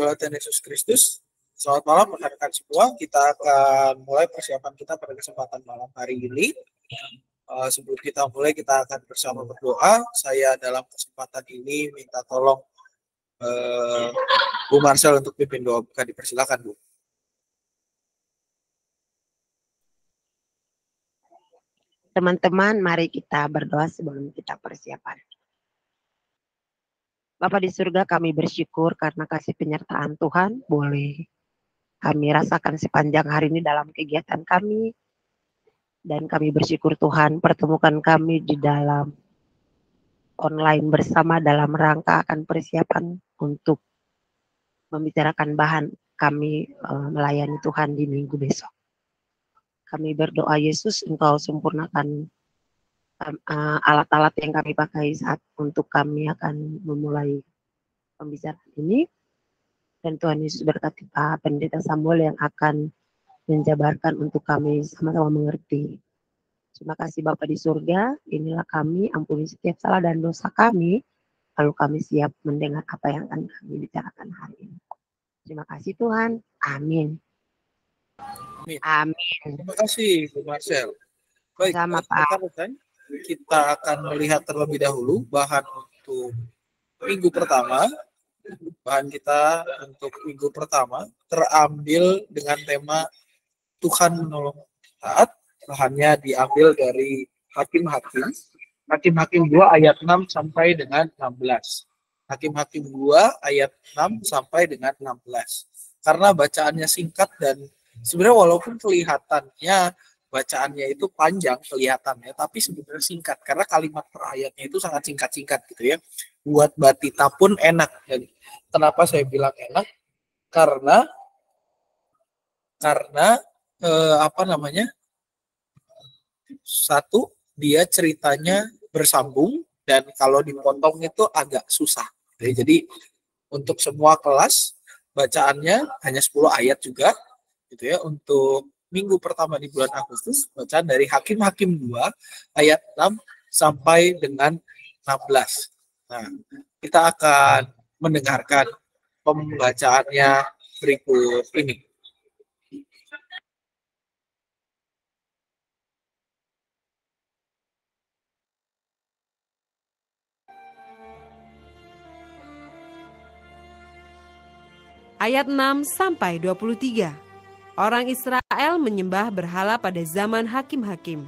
dalam Tuhan Yesus Kristus. Selamat malam rekan-rekan semua. Kita akan mulai persiapan kita pada kesempatan malam hari ini. Sebelum kita mulai, kita akan bersama berdoa. Saya dalam kesempatan ini minta tolong Bu Marcel untuk pimpin doa buka. Dipersilakan, Bu. Teman-teman, mari kita berdoa sebelum kita persiapan. Bapa di surga, kami bersyukur karena kasih penyertaan Tuhan boleh kami rasakan sepanjang hari ini dalam kegiatan kami. Dan kami bersyukur Tuhan pertemukan kami di dalam online bersama dalam rangka akan persiapan untuk membicarakan bahan kami melayani Tuhan di minggu besok. Kami berdoa Yesus, Engkau sempurnakan alat-alat yang kami pakai saat untuk kami akan memulai pembicaraan ini. Dan Tuhan Yesus berkati Pak Pendeta Samuel yang akan menjabarkan untuk kami sama-sama mengerti. Terima kasih Bapa di surga, inilah kami, ampuni setiap salah dan dosa kami, lalu kami siap mendengar apa yang akan kami bicarakan hari ini. Terima kasih Tuhan, amin. Amin. Terima kasih Bu Marcel. Baik, sama Pak. Kita akan melihat terlebih dahulu bahan untuk minggu pertama. Bahan kita untuk minggu pertama terambil dengan tema Tuhan menolong taat. Bahannya diambil dari Hakim-Hakim. Hakim-Hakim 2 ayat 6 sampai dengan 16. Hakim-Hakim 2 ayat 6 sampai dengan 16. Karena bacaannya singkat dan sebenarnya walaupun kelihatannya bacaannya itu panjang kelihatannya, tapi sebenarnya singkat karena kalimat per ayatnya itu sangat singkat-singkat gitu ya. Buat batita pun enak. Dan kenapa saya bilang enak? Karena satu, dia ceritanya bersambung dan kalau dipotong itu agak susah. Jadi untuk semua kelas bacaannya hanya 10 ayat juga gitu ya. Untuk minggu pertama di bulan Agustus, bacaan dari Hakim-Hakim 2 ayat 6 sampai dengan 16. Nah, kita akan mendengarkan pembacaannya berikut ini. Ayat 6 sampai 23. Orang Israel menyembah berhala pada zaman Hakim-Hakim.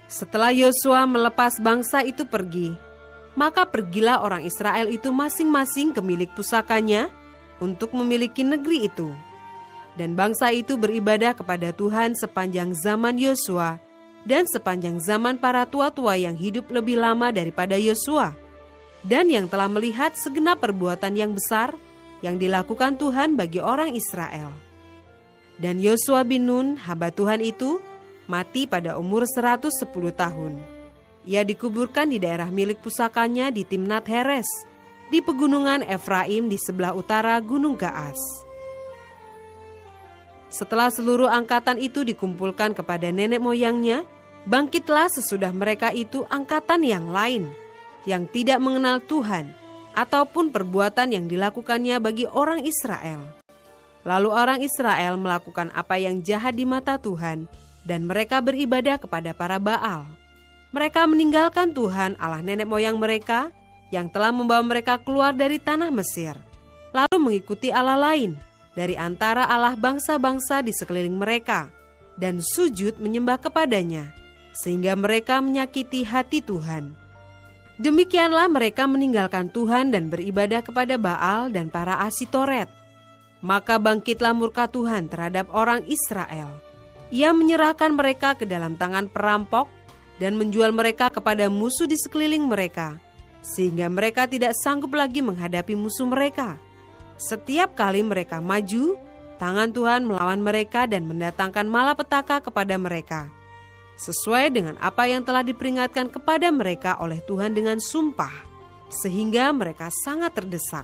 Setelah Yosua melepas bangsa itu pergi, maka pergilah orang Israel itu masing-masing ke milik pusakanya untuk memiliki negeri itu. Dan bangsa itu beribadah kepada Tuhan sepanjang zaman Yosua dan sepanjang zaman para tua-tua yang hidup lebih lama daripada Yosua, dan yang telah melihat segenap perbuatan yang besar yang dilakukan Tuhan bagi orang Israel. Dan Yosua bin Nun, hamba Tuhan itu, mati pada umur 110 tahun. Ia dikuburkan di daerah milik pusakanya di Timnat Heres, di pegunungan Efraim di sebelah utara Gunung Gaas. Setelah seluruh angkatan itu dikumpulkan kepada nenek moyangnya, bangkitlah sesudah mereka itu angkatan yang lain, yang tidak mengenal Tuhan, ataupun perbuatan yang dilakukannya bagi orang Israel. Lalu orang Israel melakukan apa yang jahat di mata Tuhan, dan mereka beribadah kepada para Baal. Mereka meninggalkan Tuhan Allah nenek moyang mereka yang telah membawa mereka keluar dari tanah Mesir, lalu mengikuti Allah lain dari antara Allah bangsa-bangsa di sekeliling mereka, dan sujud menyembah kepadanya, sehingga mereka menyakiti hati Tuhan. Demikianlah mereka meninggalkan Tuhan dan beribadah kepada Baal dan para Asitoret. Maka bangkitlah murka Tuhan terhadap orang Israel. Ia menyerahkan mereka ke dalam tangan perampok dan menjual mereka kepada musuh di sekeliling mereka, sehingga mereka tidak sanggup lagi menghadapi musuh mereka. Setiap kali mereka maju, tangan Tuhan melawan mereka dan mendatangkan malapetaka kepada mereka, sesuai dengan apa yang telah diperingatkan kepada mereka oleh Tuhan dengan sumpah, sehingga mereka sangat terdesak.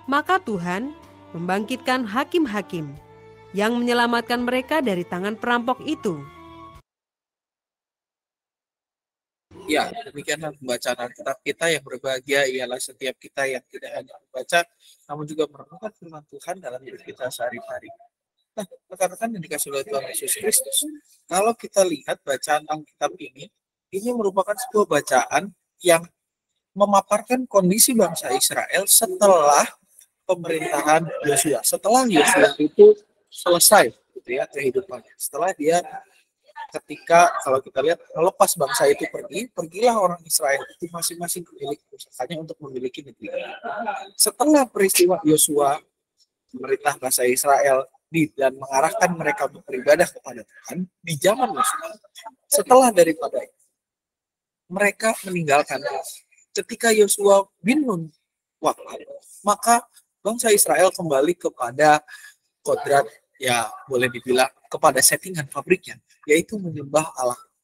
Maka Tuhan membangkitkan hakim-hakim yang menyelamatkan mereka dari tangan perampok itu. Ya, demikianlah pembacaan Alkitab kita. Yang berbahagia ialah setiap kita yang tidak hanya membaca, namun juga merenungkan firman Tuhan dalam hidup kita sehari-hari. Nah, rekan-rekan yang dikasih oleh Tuhan Yesus Kristus, kalau kita lihat bacaan Alkitab ini merupakan sebuah bacaan yang memaparkan kondisi bangsa Israel setelah pemerintahan Yosua. Setelah Yosua itu selesai, gitu ya, kehidupannya. Setelah dia ketika kalau kita lihat melepas bangsa itu pergilah orang Israel itu masing-masing memiliki usahanya untuk memiliki negeri. Setelah peristiwa Yosua memerintah bangsa Israel dan mengarahkan mereka untuk beribadah kepada Tuhan di zaman Yosua, setelah daripada itu, mereka meninggalkan. Ketika Yosua bin Nun wafat, maka bangsa Israel kembali kepada kodrat, ya boleh dibilang kepada settingan pabriknya, yaitu menyembah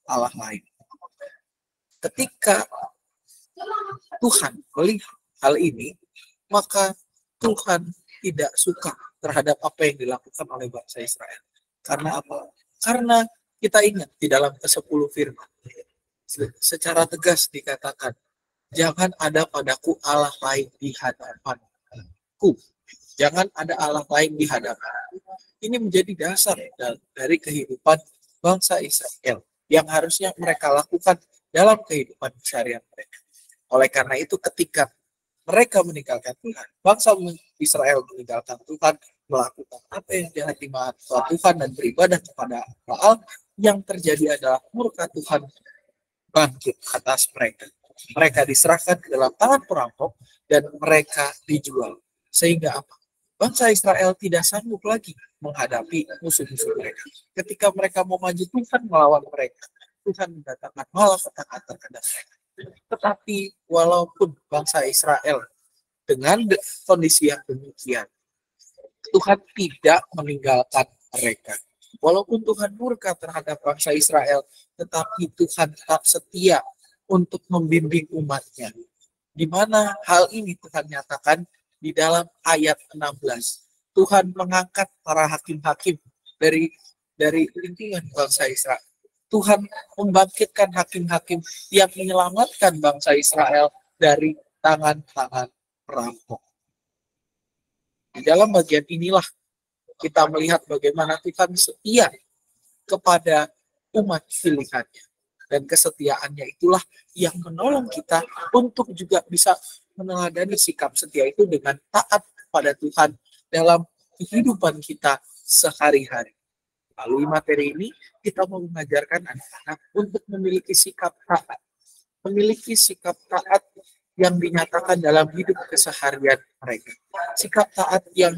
Allah lain. Ketika Tuhan melihat hal ini, maka Tuhan tidak suka terhadap apa yang dilakukan oleh bangsa Israel. Karena apa? Karena kita ingat di dalam ke-10 firman, secara tegas dikatakan, jangan ada padaku Allah lain di hadapanku. Jangan ada Allah lain di hadapanku. Ini menjadi dasar dari kehidupan bangsa Israel yang harusnya mereka lakukan dalam kehidupan seharian mereka. Oleh karena itu, ketika mereka meninggalkan Tuhan, bangsa Israel meninggalkan Tuhan, melakukan apa yang jahat di mata Tuhan dan beribadah kepada Baal, yang terjadi adalah murka Tuhan bangkit atas mereka. Mereka diserahkan ke dalam tangan perampok dan mereka dijual. Sehingga apa? Bangsa Israel tidak sanggup lagi menghadapi musuh-musuh mereka. Ketika mereka mau maju, Tuhan melawan mereka. Tuhan mendatangkan malapetaka terhadap mereka. Tetapi walaupun bangsa Israel dengan kondisi yang demikian, Tuhan tidak meninggalkan mereka. Walaupun Tuhan murka terhadap bangsa Israel, tetapi Tuhan tetap setia untuk membimbing umatnya. Di mana hal ini Tuhan nyatakan di dalam ayat 16. Tuhan mengangkat para hakim-hakim dari lingkungan bangsa Israel. Tuhan membangkitkan hakim-hakim yang menyelamatkan bangsa Israel dari tangan-tangan perampok. Di dalam bagian inilah kita melihat bagaimana Tuhan setia kepada umat pilihannya. Dan kesetiaannya itulah yang menolong kita untuk juga bisa meneladani sikap setia itu dengan taat kepada Tuhan dalam kehidupan kita sehari-hari. Melalui materi ini, kita mau mengajarkan anak-anak untuk memiliki sikap taat. Memiliki sikap taat yang dinyatakan dalam hidup keseharian mereka. Sikap taat yang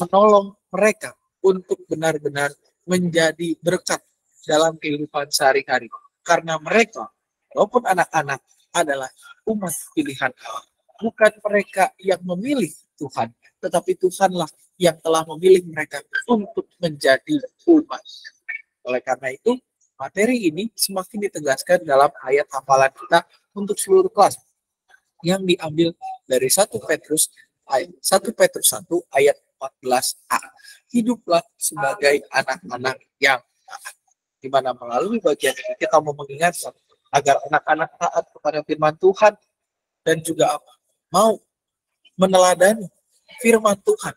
menolong mereka untuk benar-benar menjadi berkat dalam kehidupan sehari-hari. Karena mereka, walaupun anak-anak, adalah umat pilihan Allah. Bukan mereka yang memilih Tuhan, tetapi Tuhanlah yang telah memilih mereka untuk menjadi umat. Oleh karena itu, materi ini semakin ditegaskan dalam ayat hafalan kita untuk seluruh kelas yang diambil dari 1 Petrus 1 ayat 14a. Hiduplah sebagai anak-anak yang taat. Di mana melalui bagian ini kita mau mengingatkan agar anak-anak taat kepada firman Tuhan dan juga mau meneladani firman Tuhan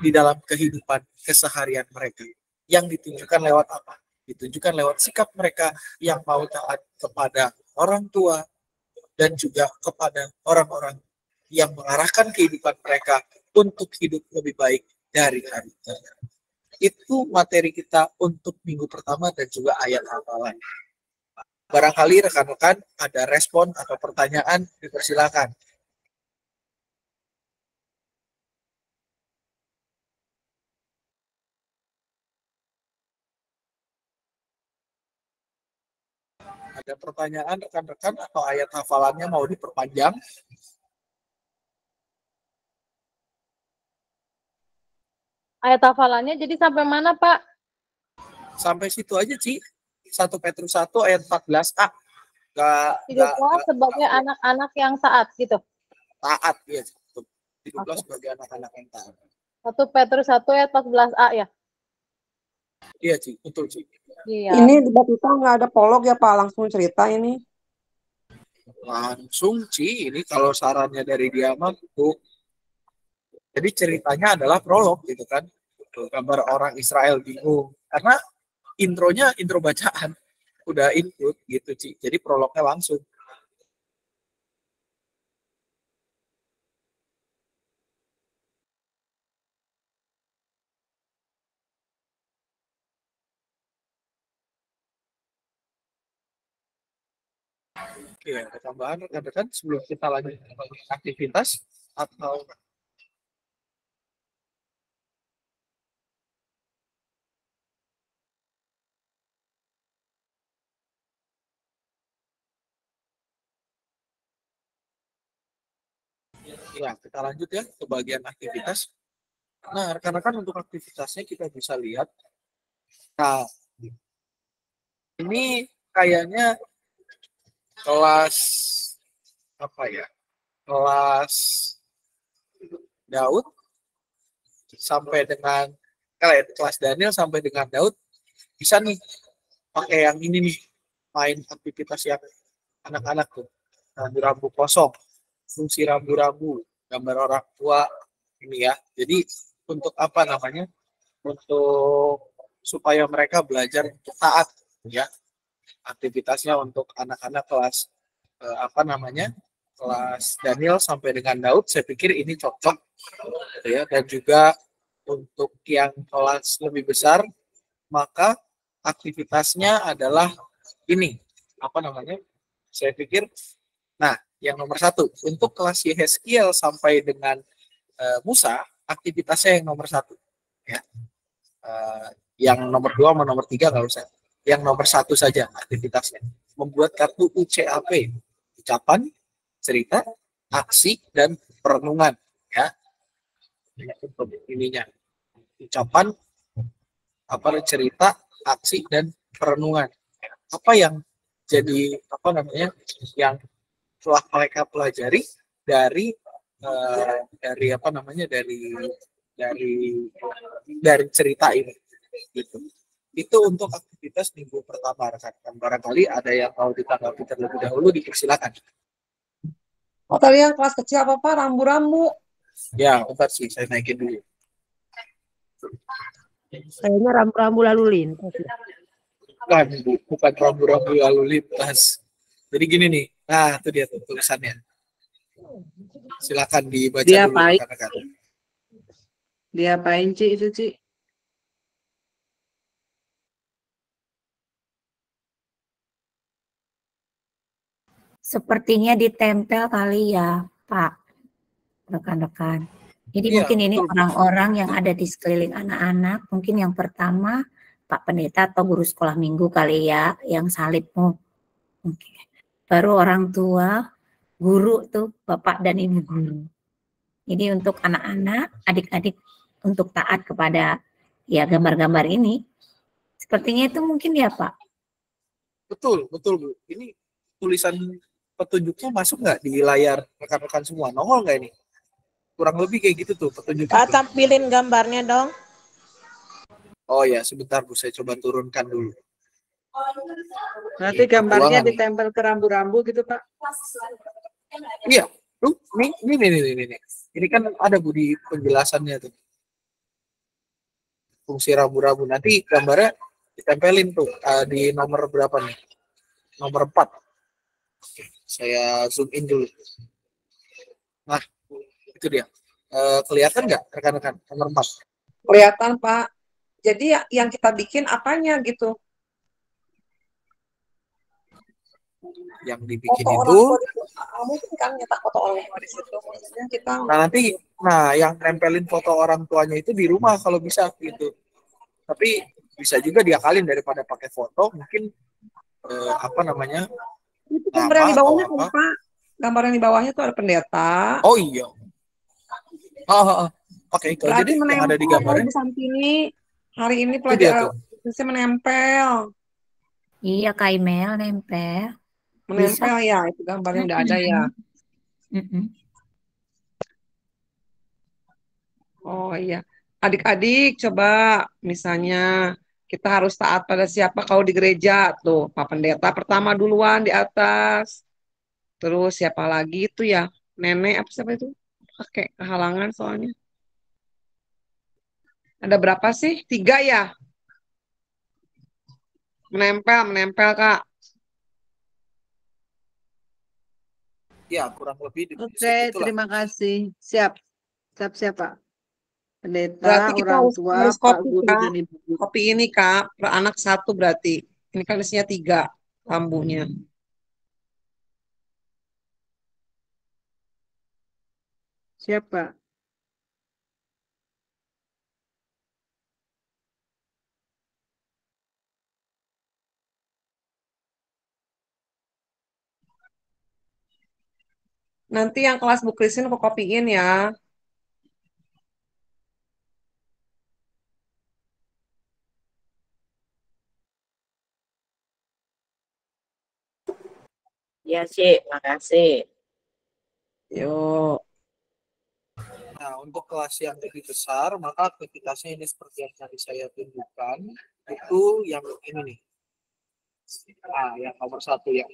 di dalam kehidupan keseharian mereka. Yang ditunjukkan lewat apa? Ditunjukkan lewat sikap mereka yang mau taat kepada orang tua dan juga kepada orang-orang yang mengarahkan kehidupan mereka untuk hidup lebih baik dari hari ke hari. Itu materi kita untuk minggu pertama dan juga ayat hafalan. Barangkali rekan-rekan ada respon atau pertanyaan, dipersilakan. Ada pertanyaan rekan-rekan atau ayat hafalannya mau diperpanjang? Ayat hafalannya jadi sampai mana, Pak? Sampai situ aja, Ci. 1 Petrus 1 ayat 14a. Hiduplah sebagai anak-anak yang taat, gitu. Taat, ya. Hiduplah sebagai anak-anak yang taat. 1 Petrus 1 ayat 14a ya? Iya, Ci. Betul, Ci. Iya. Ini di bab kita nggak ada prolog ya, Pak? Langsung cerita ini. Langsung Ci, ini kalau sarannya dari dia mah tuh. Jadi ceritanya adalah prolog gitu kan. Tuh, gambar orang Israel bingung. Karena intronya intro bacaan. Udah include gitu Ci. Jadi prolognya langsung. Oke, ada tambahan rekan-rekan sebelum kita lanjut ke aktivitas atau ya kita lanjut ya ke bagian aktivitas. Nah, rekan-rekan untuk aktivitasnya kita bisa lihat. Nah, ini kayaknya kelas apa ya? Kelas Daud sampai dengan kelas Daniel sampai dengan Daud bisa nih pakai yang ini nih, main aktivitas yang anak-anak tuh, rambu-rambu kosong, fungsi rambu-rambu, gambar orang tua ini ya. Jadi untuk apa namanya? Untuk supaya mereka belajar untuk taat ya. Aktivitasnya untuk anak-anak kelas apa namanya? Kelas Daniel sampai dengan Daud, saya pikir ini cocok ya. Dan juga untuk yang kelas lebih besar, maka aktivitasnya adalah ini apa namanya? Saya pikir, nah yang nomor 1 untuk kelas Yehezkiel sampai dengan Musa, aktivitasnya yang nomor 1 ya. Yang nomor 2 sama nomor 3 nggak usah. Yang nomor 1 saja aktivitasnya. Membuat kartu UCAP, ucapan, cerita, aksi, dan perenungan ya. Untuk ininya ucapan, apa cerita, aksi, dan perenungan. Apa yang jadi apa namanya yang telah mereka pelajari dari apa namanya dari cerita ini gitu. Itu untuk aktivitas minggu pertama rekan-rekan. Barangkali ada yang mau ditanggapi terlebih dahulu, dipersilakan. Oh, tadi yang kelas kecil apa Pak? Rambu-rambu. Ya, bentar sih saya naikin dulu. Kayaknya rambu-rambu lalu lintas. Bukan rambu-rambu lalu lintas. Jadi gini nih. Nah, itu dia tuh tulisannya. Silakan dibaca Dia dulu baik. rekan-rekan. Dia apain Ci itu Ci? Sepertinya ditempel kali ya, Pak, rekan-rekan. Jadi Iya, mungkin ini betul. orang-orang yang ada di sekeliling anak-anak, mungkin yang pertama Pak Pendeta atau guru sekolah minggu kali ya, yang salibmu. Oke. Baru orang tua, guru tuh, Bapak dan Ibu guru. Jadi untuk anak-anak, adik-adik untuk taat kepada ya gambar-gambar ini, sepertinya itu mungkin ya Pak. Betul, Bu. Ini tulisan petunjuknya masuk nggak di layar rekan-rekan semua? Nongol nggak ini? Kurang lebih kayak gitu tuh petunjuknya. Kak, tampilin gambarnya dong. Oh ya, sebentar Bu, saya coba turunkan dulu. Nanti gambarnya Keuangan ditempel ke rambu-rambu gitu Pak. Iya, tuh, ini. Ini kan ada Bu di penjelasannya tuh. Fungsi rambu-rambu. Nanti gambarnya ditempelin tuh di nomor berapa nih? Nomor 4. Saya zoom in dulu. Nah, itu dia. Kelihatan nggak rekan-rekan nomor 4? Kelihatan Pak. Jadi yang kita bikin apanya gitu? Yang dibikin Foto itu. orang tua di situ. Mungkin kan nyetak foto orang tua di situ. Maksudnya kita. Nah nanti, yang nempelin foto orang tuanya itu di rumah kalau bisa gitu. Tapi bisa juga diakalin daripada pakai foto, mungkin apa namanya? Itu gambar yang di bawahnya kan Pak. Gambar yang di bawahnya tuh ada pendeta. Oh iya. Pakai itu aja deh yang ada di gambarnya. Santini hari ini pelajaran bisa menempel. Iya, Kak Email nempel. Menempel bisa. Ya, itu gambarnya udah ada ya. Oh iya. Adik-adik coba misalnya kita harus taat pada siapa kalau di gereja tuh Pak Pendeta pertama duluan di atas. Terus siapa lagi itu ya? Nenek apa siapa itu? Pakai kehalangan soalnya. Ada berapa sih? 3 ya? Menempel, menempel Kak. Ya, kurang lebih di Oke, segitulah. terima kasih. Siap. Siap, Pak. Pendeta, Berarti kita orang harus, tua, harus Pak kopi Guru, Kak. dan Ibu Guru. Kopi ini Kak, per anak 1 berarti. Ini kan isinya 3 lambunya. Siap, Pak. Nanti yang kelas Bu Christine aku kopiin ya. Ya, Cik. Makasih. Yuk. Nah, untuk kelas yang lebih besar, maka aktivitasnya ini seperti yang tadi saya tunjukkan, itu yang ini nih. Nah, yang nomor 1, yang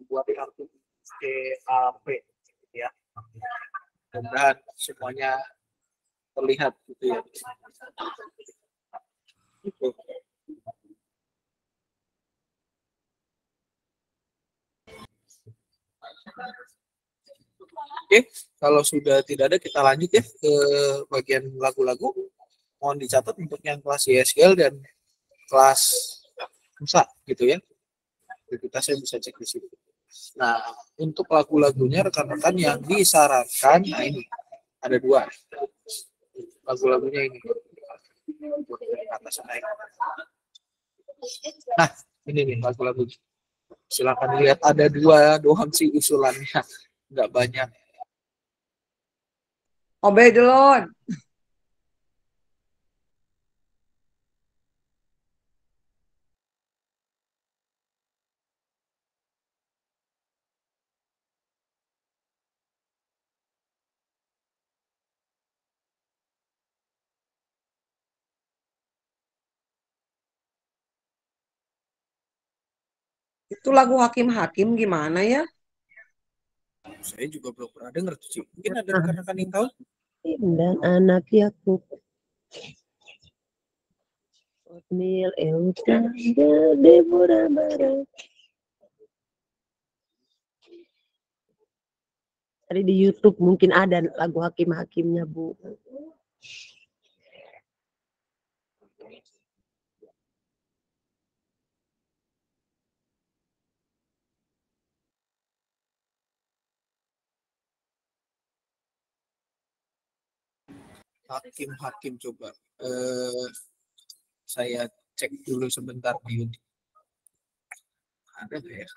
buat kartu CAP, ya. Mudah-mudahan semuanya terlihat gitu ya. Gitu. Oke, kalau sudah tidak ada kita lanjut ya ke bagian lagu-lagu. Mohon dicatat untuk yang kelas YSL dan kelas MUSA gitu ya. Kita saya bisa cek di situ. Nah, untuk lagu-lagunya rekan-rekan yang disarankan, nah ini ada 2 lagu-lagunya ini. Nah, ini nih lagu-lagu. Silakan lihat ada 2 doang sih usulannya, nggak banyak. Obey the Lord. Itu lagu Hakim-Hakim gimana ya? Saya juga belum pernah dengar tuh, Cik. Mungkin ada rekan-rekan yang tahu? Dan anak Yakub. Otniel Euta Deborah Barat. Tadi di YouTube mungkin ada lagu Hakim-Hakimnya, Bu. Hakim-Hakim coba. Saya cek dulu sebentar di YouTube. Ada nggak ya?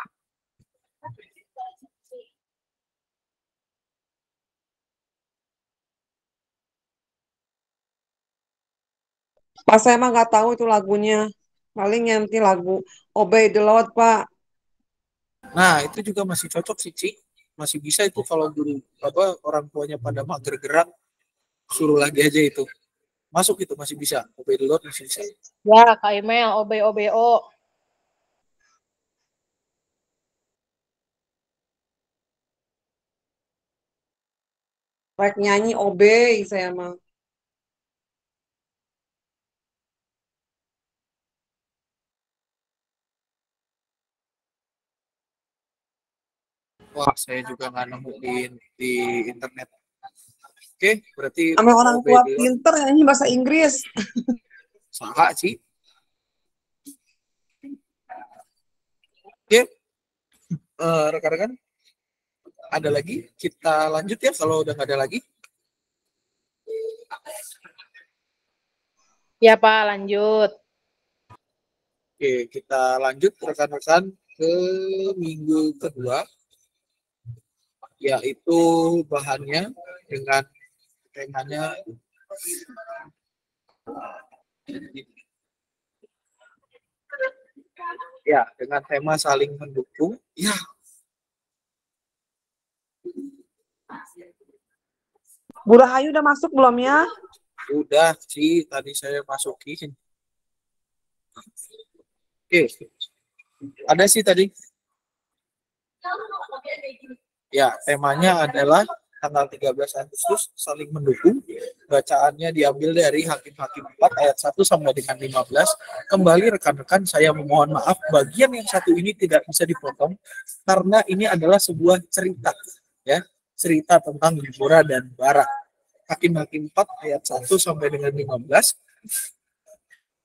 Pas saya mah nggak tahu itu lagunya. Paling nanti lagu Obey the Lord, Pak. Nah, itu juga masih cocok sih, Cik. Masih bisa itu kalau guru orang tuanya pada mager gerak, suruh lagi aja itu. Masuk itu masih bisa. Obey the Lord masih bisa. Ya, Kak Email, OBO. Rek nyanyi Obey saya mah. Wah, saya juga nggak nemu di internet. Oke, berarti Sama orang Obey tua the Lord pinter nyanyi bahasa Inggris. salah, Cik. Oke, rekan-rekan, ada lagi? Kita lanjut ya kalau udah nggak ada lagi. Ya, Pak, lanjut. Oke, kita lanjut rekan-rekan ke minggu kedua, yaitu bahannya dengan temanya ya dengan tema saling mendukung. Ya, Bu Rahayu udah masuk belum ya? udah sih tadi saya masukin. Oke, ada sih tadi. Ya, temanya adalah tanggal 13 Agustus saling mendukung. Bacaannya diambil dari Hakim-Hakim 4 ayat 1 sampai dengan 15. Kembali rekan-rekan, saya memohon maaf bagian yang satu ini tidak bisa dipotong karena ini adalah sebuah cerita, ya, cerita tentang Deborah dan Barak. Hakim-Hakim 4 ayat 1 sampai dengan 15.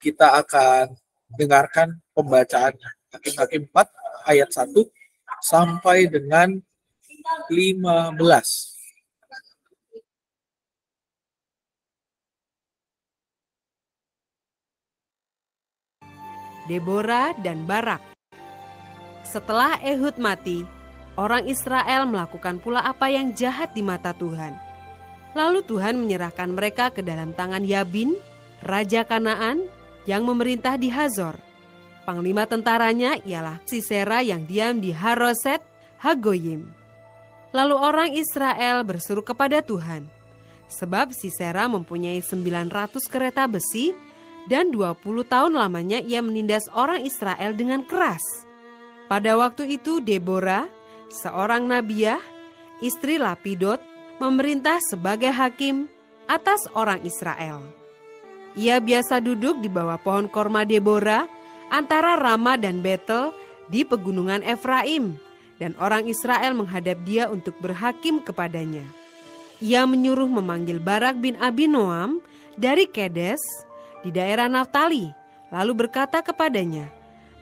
Kita akan dengarkan pembacaan Hakim-Hakim 4 ayat 1 sampai dengan 15. Deborah dan Barak. Setelah Ehud mati, orang Israel melakukan pula apa yang jahat di mata Tuhan. Lalu Tuhan menyerahkan mereka ke dalam tangan Yabin, Raja Kanaan, yang memerintah di Hazor. Panglima tentaranya ialah Sisera yang diam di Haroset Hagoyim. Lalu orang Israel berseru kepada Tuhan, sebab Sisera mempunyai 900 kereta besi, dan 20 tahun lamanya ia menindas orang Israel dengan keras. Pada waktu itu Deborah, seorang nabiah, istri Lapidot, memerintah sebagai hakim atas orang Israel. Ia biasa duduk di bawah pohon korma Deborah antara Rama dan Betel di pegunungan Efraim, dan orang Israel menghadap dia untuk berhakim kepadanya. Ia menyuruh memanggil Barak bin Abinoam dari Kedes di daerah Naftali, lalu berkata kepadanya,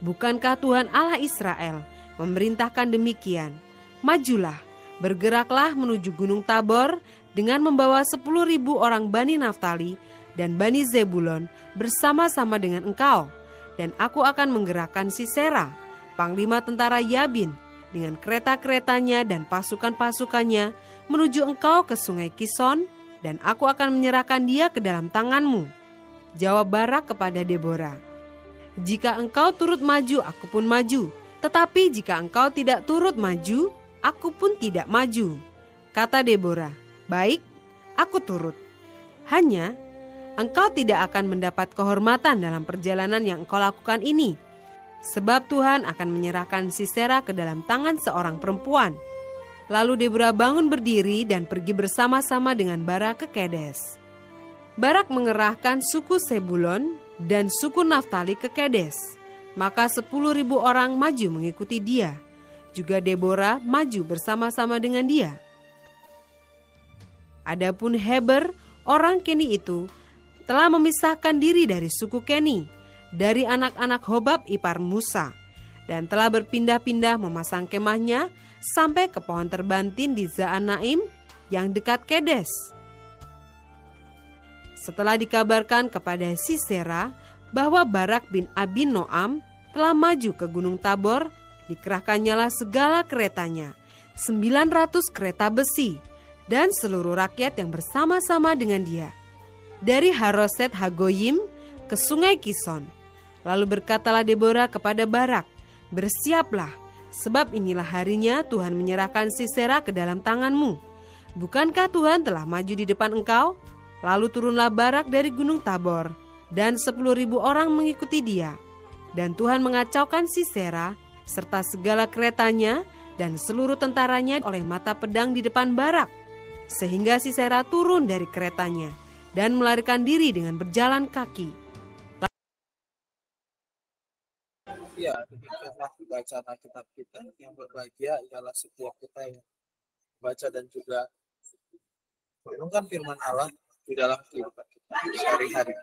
"Bukankah Tuhan Allah Israel memerintahkan demikian? Majulah, bergeraklah menuju Gunung Tabor dengan membawa 10.000 orang Bani Naftali dan Bani Zebulon bersama-sama dengan engkau, dan aku akan menggerakkan Sisera, panglima tentara Yabin, dengan kereta-keretanya dan pasukan-pasukannya menuju engkau ke sungai Kison, dan aku akan menyerahkan dia ke dalam tanganmu." Jawab Barak kepada Deborah, "Jika engkau turut maju, aku pun maju. Tetapi jika engkau tidak turut maju, aku pun tidak maju." Kata Deborah, "Baik, aku turut. Hanya engkau tidak akan mendapat kehormatan dalam perjalanan yang engkau lakukan ini, sebab Tuhan akan menyerahkan Sisera ke dalam tangan seorang perempuan." Lalu Deborah bangun berdiri dan pergi bersama-sama dengan Barak ke Kedes. Barak mengerahkan suku Sebulon dan suku Naftali ke Kedes. Maka 10.000 orang maju mengikuti dia. Juga Deborah maju bersama-sama dengan dia. Adapun Heber, orang Keni itu, telah memisahkan diri dari suku Keni, dari anak-anak Hobab ipar Musa, dan telah berpindah-pindah memasang kemahnya sampai ke pohon terbantin di Zaanaim yang dekat Kedes. Setelah dikabarkan kepada Sisera bahwa Barak bin Abinoam telah maju ke Gunung Tabor, dikerahkannyalah segala keretanya, 900 kereta besi, dan seluruh rakyat yang bersama-sama dengan dia, dari Haroset Hagoyim ke sungai Kison. Lalu berkatalah Deborah kepada Barak, "Bersiaplah, sebab inilah harinya Tuhan menyerahkan Sisera ke dalam tanganmu. Bukankah Tuhan telah maju di depan engkau?" Lalu turunlah Barak dari Gunung Tabor, dan 10.000 orang mengikuti dia. Dan Tuhan mengacaukan Sisera, serta segala keretanya, dan seluruh tentaranya oleh mata pedang di depan Barak. Sehingga Sisera turun dari keretanya, dan melarikan diri dengan berjalan kaki. Ya, demikianlah bacaan Alkitab kita. Yang berbahagia ialah setiap kita yang baca dan juga merenungkan firman Allah di dalam kehidupan kita sehari-hari.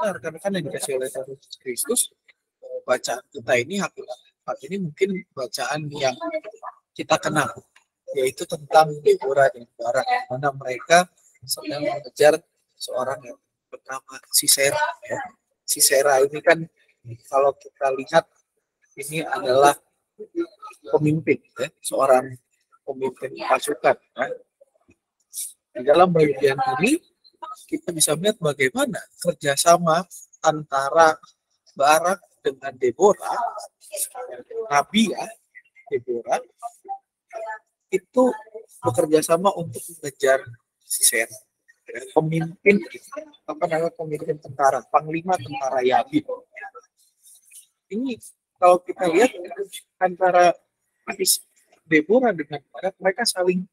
Nah, rekan-rekan yang dikasih oleh Tuhan Yesus Kristus, bacaan kita ini ini mungkin bacaan yang kita kenal, yaitu tentang Deborah dan Barak, mana mereka sedang mengejar seorang yang bernama Sisera. Ya. Sisera ini kan kalau kita lihat ini adalah pemimpin, ya, seorang pemimpin pasukan. Ya. Di dalam bagian ini kita bisa melihat bagaimana kerjasama antara Barak dengan Deborah, Nabi ya, Deborah, itu bekerja sama untuk mengejar Sisera, pemimpin pemimpin tentara, panglima tentara Yabin. Ini kalau kita lihat antara Deborah dengan Barak, mereka saling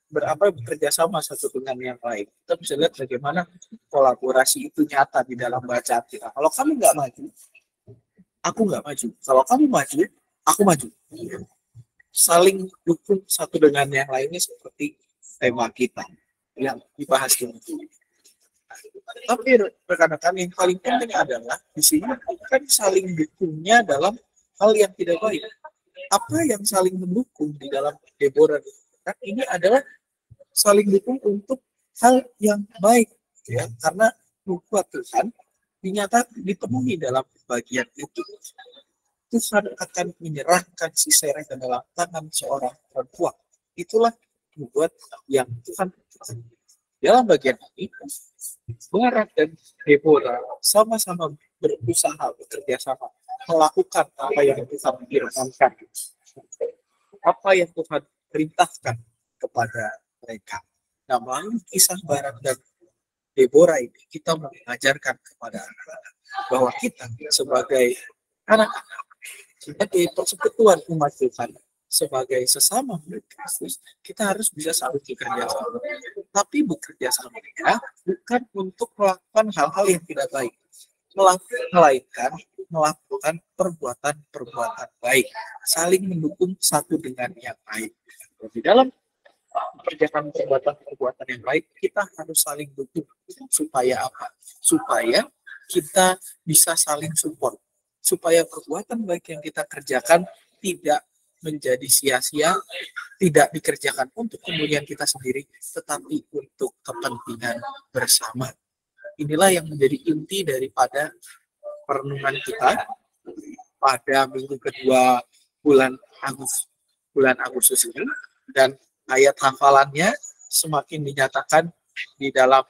bekerja sama satu dengan yang lain. Kita bisa lihat bagaimana kolaborasi itu nyata di dalam bacaan kita. Kalau kamu nggak maju, aku nggak maju. Kalau kamu maju, aku maju. Saling dukung satu dengan yang lainnya seperti tema kita yang dibahas ini. Tapi rekan-rekan, yang paling penting adalah di sini kan saling dukungnya dalam hal yang tidak baik. Apa yang saling mendukung di dalam Deborah ini adalah saling dukung untuk hal yang baik, ya, karena nubuat Tuhan dipenuhi dalam bagian itu. Tuhan akan menyerahkan si Serah ke dalam tangan seorang perempuan. Itulah nubuat yang Tuhan dalam bagian ini. Barak dan Deborah sama-sama berusaha bekerja sama melakukan apa yang Tuhan firmankan, apa yang Tuhan perintahkan kepada mereka. Nah, melalui kisah Barak dan Deborah ini kita mengajarkan kepada anak-anak bahwa kita sebagai anak-anak, sebagai persekutuan umat Tuhan, sebagai sesama murid Kristus, kita harus bisa saling bekerja sama. Tapi bekerja sama bukan untuk melakukan hal-hal yang tidak baik, melainkan melakukan perbuatan-perbuatan baik, saling mendukung satu dengan yang lain. Di dalam mengerjakan perbuatan-perbuatan yang baik, kita harus saling dukung. Supaya apa? Supaya kita bisa saling support. Supaya perbuatan baik yang kita kerjakan tidak menjadi sia-sia, tidak dikerjakan untuk kemudian kita sendiri, tetapi untuk kepentingan bersama. Inilah yang menjadi inti daripada perenungan kita pada minggu kedua bulan Agustus ini, dan ayat hafalannya semakin dinyatakan di dalam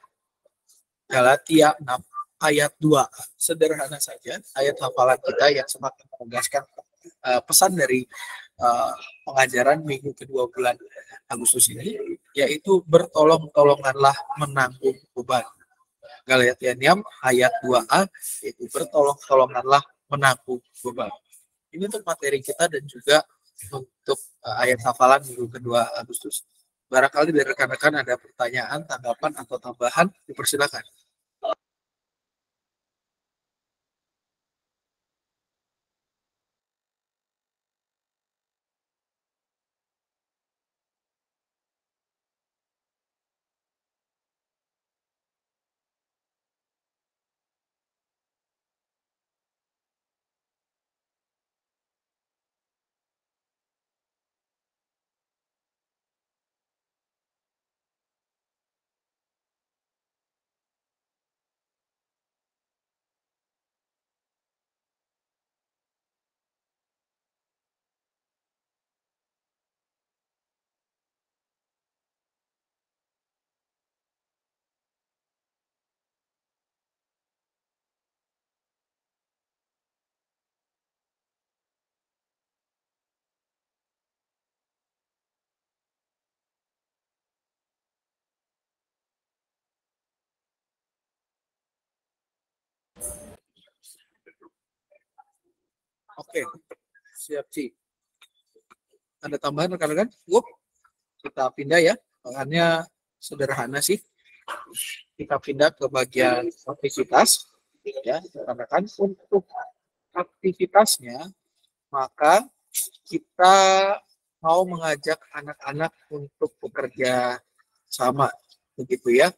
Galatia 6 ayat 2. Sederhana saja ayat hafalan kita yang semakin menegaskan pesan dari pengajaran minggu kedua bulan Agustus ini, yaitu bertolong-tolonganlah menanggung beban. Galatia 6 ayat 2a, yaitu bertolong-tolonganlah menanggung beban. Ini untuk materi kita dan juga untuk ayat hafalan minggu kedua Agustus. Barangkali dari rekan-rekan ada pertanyaan, tanggapan, atau tambahan, dipersilakan. Oke, siap Ci. Ada tambahan rekan-rekan? Kita pindah ya. Bahannya sederhana sih. Kita pindah ke bagian aktivitas. Ya, rekan-rekan. Untuk aktivitasnya, maka kita mau mengajak anak-anak untuk bekerja sama. Begitu ya.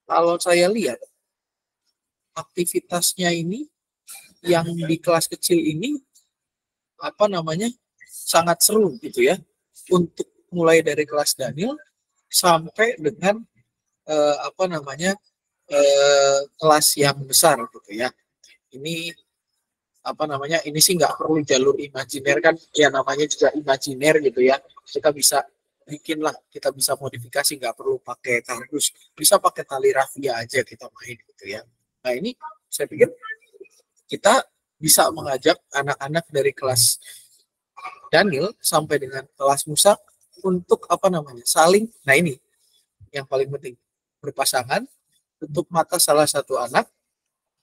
Kalau saya lihat, aktivitasnya ini yang di kelas kecil ini sangat seru gitu ya, untuk mulai dari kelas Daniel sampai dengan kelas yang besar gitu ya. Ini ini sih nggak perlu jalur imajiner kan, ya namanya juga imajiner gitu ya. Kita bisa bikin lah, kita bisa modifikasi, nggak perlu pakai kardus, bisa pakai tali rafia aja kita main gitu ya. Nah ini saya pikir kita bisa mengajak anak-anak dari kelas Daniel sampai dengan kelas Musa untuk saling, nah ini yang paling penting, berpasangan tutup mata salah satu anak,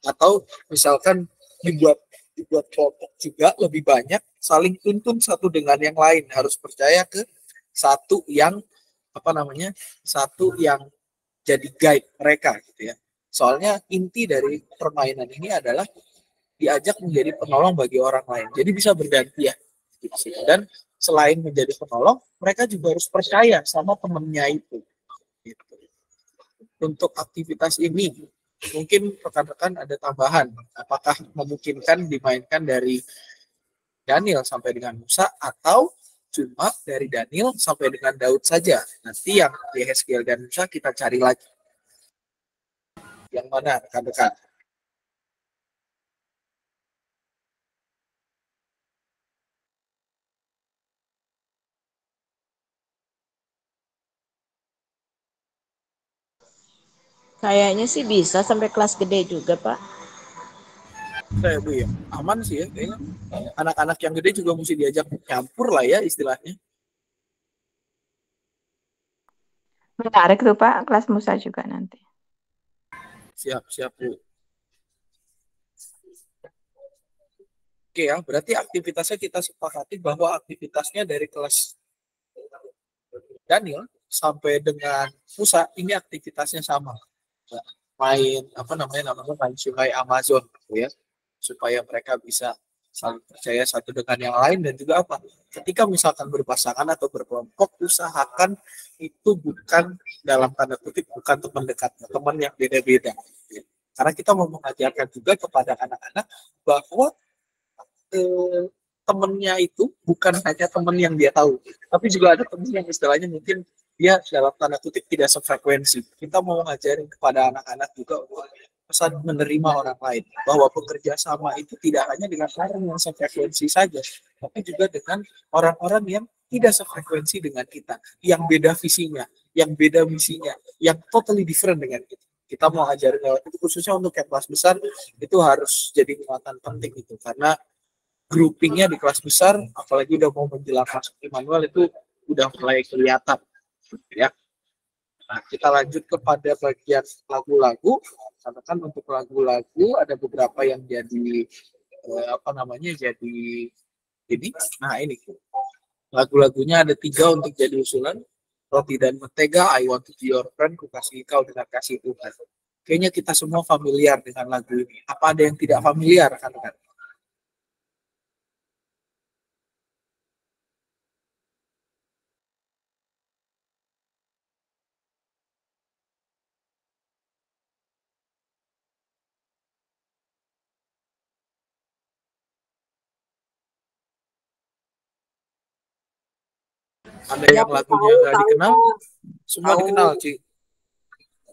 atau misalkan dibuat dibuat kelompok juga lebih banyak, saling tuntun satu dengan yang lain, harus percaya ke satu yang satu yang jadi guide mereka gitu ya. Soalnya inti dari permainan ini adalah diajak menjadi penolong bagi orang lain. Jadi bisa bergantian gitu sih. Dan selain menjadi penolong, mereka juga harus percaya sama temennya itu. Gitu. Untuk aktivitas ini, mungkin rekan-rekan ada tambahan. Apakah memungkinkan dimainkan dari Daniel sampai dengan Musa atau cuma dari Daniel sampai dengan Daud saja? Nanti yang Yehezkiel dan Musa kita cari lagi. Yang mana rekan-rekan? Kayaknya sih bisa sampai kelas gede juga, Pak. Saya Bu ya, aman sih ya kayaknya. Anak-anak yang gede juga mesti diajak campur lah ya istilahnya. Menarik tuh Pak, kelas Musa juga nanti. Siap Bu. Oke ya, berarti aktivitasnya kita sepakati bahwa aktivitasnya dari kelas Daniel sampai dengan Musa ini aktivitasnya sama. Main main sungai Amazon gitu ya, supaya mereka bisa saling percaya satu dengan yang lain. Dan juga ketika misalkan berpasangan atau berkelompok, usahakan itu bukan dalam tanda kutip bukan teman dekatnya, teman yang beda-beda gitu ya. Karena kita mau mengajarkan juga kepada anak-anak bahwa temennya itu bukan hanya teman yang dia tahu, tapi juga ada teman yang istilahnya mungkin dia dalam tanda kutip tidak sefrekuensi. Kita mau ngajarin kepada anak-anak juga pesan menerima orang lain, bahwa bekerja sama itu tidak hanya dengan orang yang sefrekuensi saja, tapi juga dengan orang-orang yang tidak sefrekuensi dengan kita, yang beda visinya, yang beda misinya, yang totally different dengan kita. Kita mau ajarin lewat itu, khususnya untuk yang kelas besar, itu harus jadi muatan penting itu, karena groupingnya di kelas besar, apalagi udah mau menjelang masuk Immanuel, itu udah mulai kelihatan ya. Nah, kita lanjut kepada bagian lagu-lagu. Karena kan untuk lagu-lagu ada beberapa yang jadi jadi ini. Nah, ini lagu-lagunya ada 3 untuk jadi usulan. Roti dan Mentega, I Want to Be Your Friend, Ku Kasih Kau Dengan Kasih Tuhan. Kayaknya kita semua familiar dengan lagu ini. Apa ada yang tidak familiar kan? Ada yang lagunya nggak dikenal? Semua dikenal, Ci.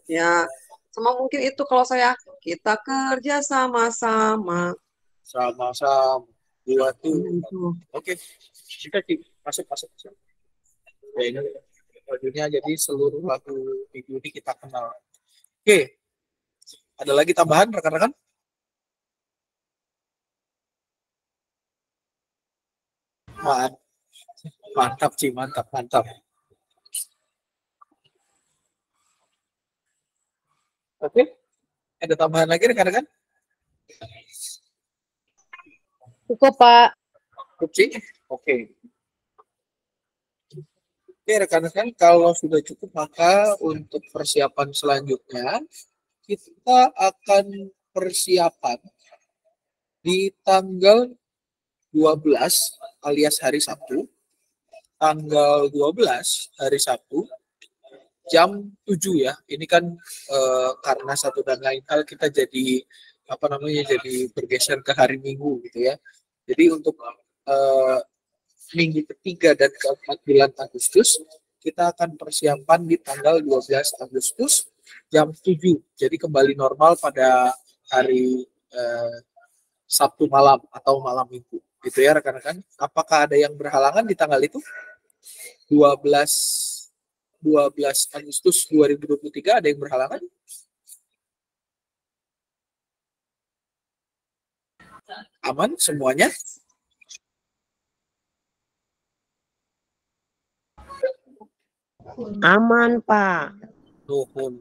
Ya, sama mungkin itu kalau saya, kita kerja sama-sama. Sama-sama. Dua tuh. Oke. Kita masuk. Ya, ini lagunya jadi seluruh lagu minggu ini kita kenal. Oke. Ada lagi tambahan rekan-rekan? Mantap, Ci. Mantap. Oke. Ada tambahan lagi rekan-rekan? Cukup, Pak. Cukup, Ci? Oke. Oke, rekan-rekan, kalau sudah cukup, maka untuk persiapan selanjutnya, kita akan persiapan di tanggal 12 alias hari Sabtu. Tanggal 12 hari Sabtu, jam 7 ya. Ini kan karena satu dan lain hal kita jadi jadi bergeser ke hari Minggu gitu ya. Jadi untuk minggu ketiga dan keempat bulan Agustus, kita akan persiapan di tanggal 12 Agustus jam 7. Jadi kembali normal pada hari Sabtu malam atau malam Minggu. Gitu ya rekan-rekan. Apakah ada yang berhalangan di tanggal itu? 12 Agustus 2023 ada yang berhalangan? Aman semuanya? Aman, Pak. Nuhun.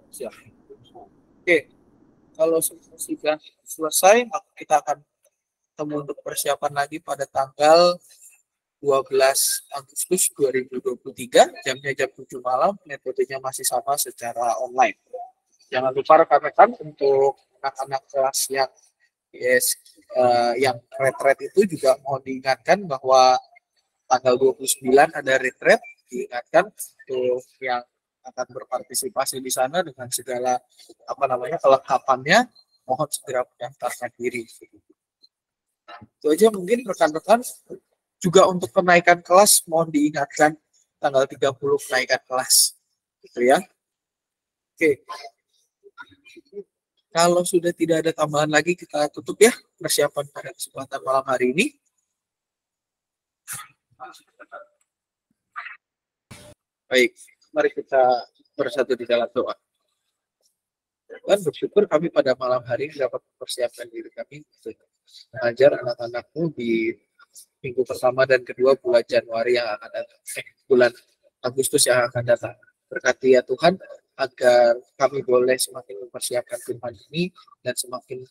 Siap. Oke. Kalau sudah selesai, maka kita akan ketemu untuk persiapan lagi pada tanggal 12 Agustus 2023, jamnya jam 7 malam, metodenya masih sama secara online. Jangan lupa rekan-rekan untuk anak-anak kelas yang yang retret itu juga mau diingatkan bahwa tanggal 29 ada retret, diingatkan untuk yang akan berpartisipasi di sana dengan segala kelengkapannya, mohon segera mendaftarkan diri. Itu aja mungkin rekan-rekan. Juga untuk kenaikan kelas mohon diingatkan tanggal 30 kenaikan kelas. Gitu ya. Oke. Kalau sudah tidak ada tambahan lagi, kita tutup ya persiapan pada kesempatan malam hari ini. Baik, mari kita bersatu di dalam doa. Dan bersyukur kami pada malam hari ini dapat mempersiapkan diri kami untuk mengajar anak-anakmu di minggu pertama dan kedua bulan Januari yang akan datang, bulan Agustus yang akan datang. Berkati ya Tuhan, agar kami boleh semakin mempersiapkan firman ini dan semakin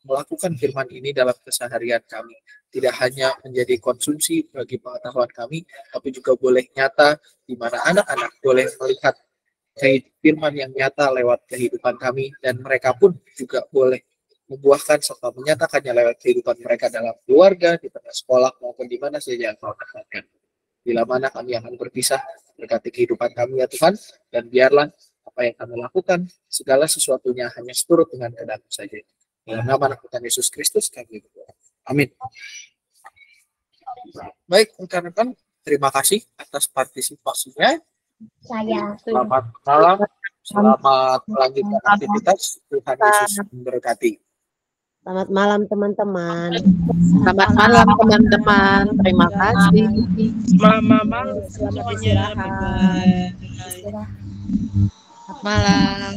melakukan firman ini dalam keseharian kami. Tidak hanya menjadi konsumsi bagi pengetahuan kami, tapi juga boleh nyata di mana anak-anak boleh melihat firman yang nyata lewat kehidupan kami, dan mereka pun juga boleh membuahkan serta menyatakannya lewat kehidupan mereka dalam keluarga, di tengah sekolah, maupun di mana saja yang kau tempatkan. Bila mana kami akan berpisah, berkati kehidupan kami ya Tuhan, dan biarlah apa yang kami lakukan, segala sesuatunya hanya seturut dengan kehendak-Mu saja. Dalam nama Tuhan Yesus Kristus kami berdoa. Amin. Baik, rekan-rekan, terima kasih atas partisipasinya. Selamat malam, selamat melanjutkan aktivitas. Tuhan Yesus memberkati. Selamat malam teman-teman. Selamat malam teman-teman. Terima kasih. Selamat malam semuanya. Selamat malam.